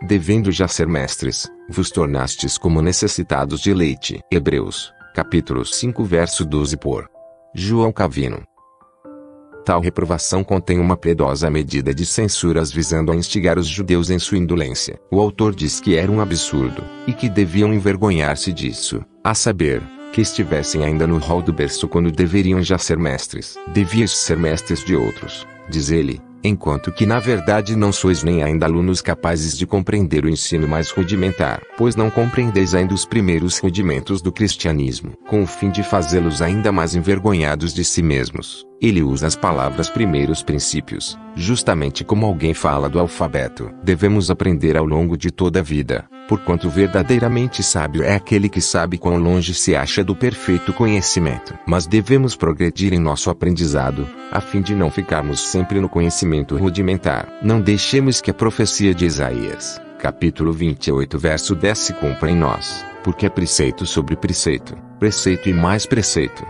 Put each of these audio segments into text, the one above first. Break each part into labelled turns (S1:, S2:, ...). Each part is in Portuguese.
S1: devendo já ser mestres, vos tornastes como necessitados de leite. Hebreus, capítulo 5 verso 12 por João Calvino. Tal reprovação contém uma piedosa medida de censuras visando a instigar os judeus em sua indolência. O autor diz que era um absurdo, e que deviam envergonhar-se disso, a saber, que estivessem ainda no rol do berço quando deveriam já ser mestres. Devias ser mestres de outros, diz ele, enquanto que na verdade não sois nem ainda alunos capazes de compreender o ensino mais rudimentar, pois não compreendeis ainda os primeiros rudimentos do cristianismo, com o fim de fazê-los ainda mais envergonhados de si mesmos. Ele usa as palavras primeiros princípios, justamente como alguém fala do alfabeto. Devemos aprender ao longo de toda a vida, porquanto verdadeiramente sábio é aquele que sabe quão longe se acha do perfeito conhecimento. Mas devemos progredir em nosso aprendizado, a fim de não ficarmos sempre no conhecimento rudimentar. Não deixemos que a profecia de Isaías, capítulo 28 verso 10 se cumpra em nós, porque é preceito sobre preceito, preceito e mais preceito.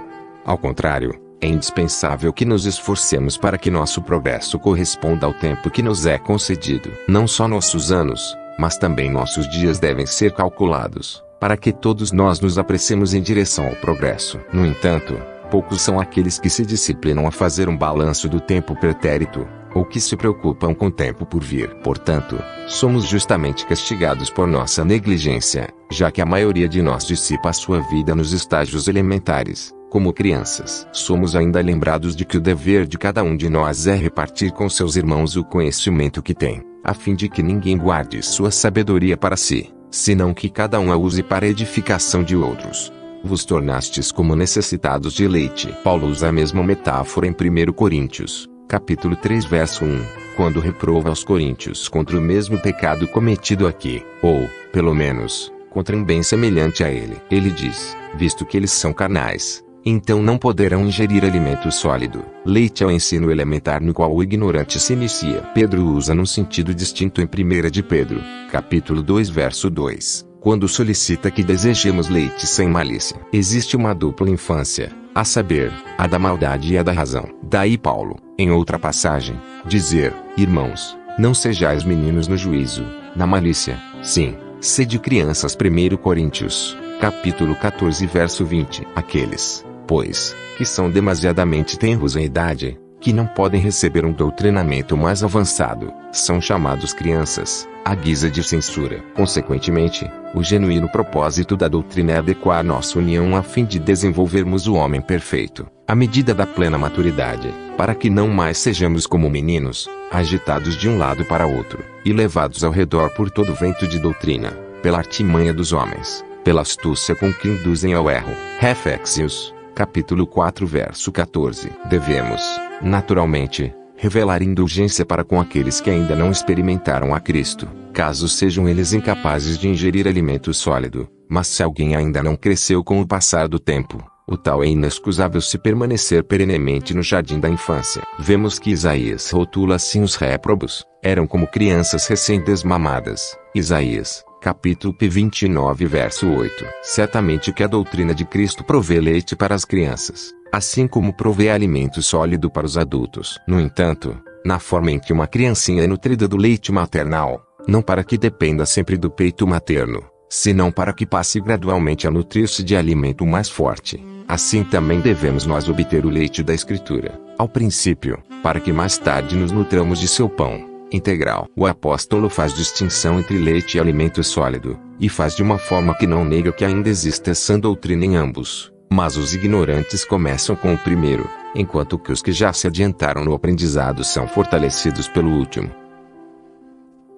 S1: Ao contrário, é indispensável que nos esforcemos para que nosso progresso corresponda ao tempo que nos é concedido. Não só nossos anos, mas também nossos dias devem ser calculados, para que todos nós nos apressemos em direção ao progresso. No entanto, poucos são aqueles que se disciplinam a fazer um balanço do tempo pretérito, ou que se preocupam com o tempo por vir. Portanto, somos justamente castigados por nossa negligência, já que a maioria de nós dissipa a sua vida nos estágios elementares. Como crianças, somos ainda lembrados de que o dever de cada um de nós é repartir com seus irmãos o conhecimento que tem, a fim de que ninguém guarde sua sabedoria para si, senão que cada um a use para a edificação de outros. Vos tornastes como necessitados de leite. Paulo usa a mesma metáfora em 1 Coríntios, capítulo 3 verso 1, quando reprova aos coríntios contra o mesmo pecado cometido aqui, ou, pelo menos, contra um bem semelhante a ele. Ele diz, visto que eles são carnais, então não poderão ingerir alimento sólido. Leite é o ensino elementar no qual o ignorante se inicia. Pedro usa num sentido distinto em 1 de Pedro, capítulo 2 verso 2, quando solicita que desejemos leite sem malícia. Existe uma dupla infância, a saber, a da maldade e a da razão. Daí Paulo, em outra passagem, dizer, irmãos, não sejais meninos no juízo, na malícia, sim, sede crianças. 1 Coríntios, capítulo 14 verso 20. Aqueles, pois, que são demasiadamente tenros em idade, que não podem receber um doutrinamento mais avançado, são chamados crianças, à guisa de censura. Consequentemente, o genuíno propósito da doutrina é adequar nossa união a fim de desenvolvermos o homem perfeito, à medida da plena maturidade, para que não mais sejamos como meninos, agitados de um lado para outro, e levados ao redor por todo vento de doutrina, pela artimanha dos homens, pela astúcia com que induzem ao erro. Efésios, capítulo 4 verso 14. Devemos, naturalmente, revelar indulgência para com aqueles que ainda não experimentaram a Cristo, caso sejam eles incapazes de ingerir alimento sólido. Mas se alguém ainda não cresceu com o passar do tempo, o tal é inexcusável se permanecer perenemente no jardim da infância. Vemos que Isaías rotula assim os réprobos, eram como crianças recém-desmamadas. Isaías, capítulo 29 verso 8. Certamente que a doutrina de Cristo provê leite para as crianças, assim como provê alimento sólido para os adultos. No entanto, na forma em que uma criancinha é nutrida do leite maternal, não para que dependa sempre do peito materno, senão para que passe gradualmente a nutrir-se de alimento mais forte, assim também devemos nós obter o leite da Escritura, ao princípio, para que mais tarde nos nutramos de seu pão integral. O apóstolo faz distinção entre leite e alimento sólido, e faz de uma forma que não nega que ainda existe essa doutrina em ambos. Mas os ignorantes começam com o primeiro, enquanto que os que já se adiantaram no aprendizado são fortalecidos pelo último.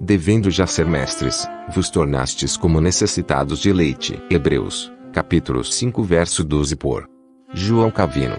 S1: Devendo já ser mestres, vos tornastes como necessitados de leite. Hebreus, capítulo 5 verso 12 por João Calvino.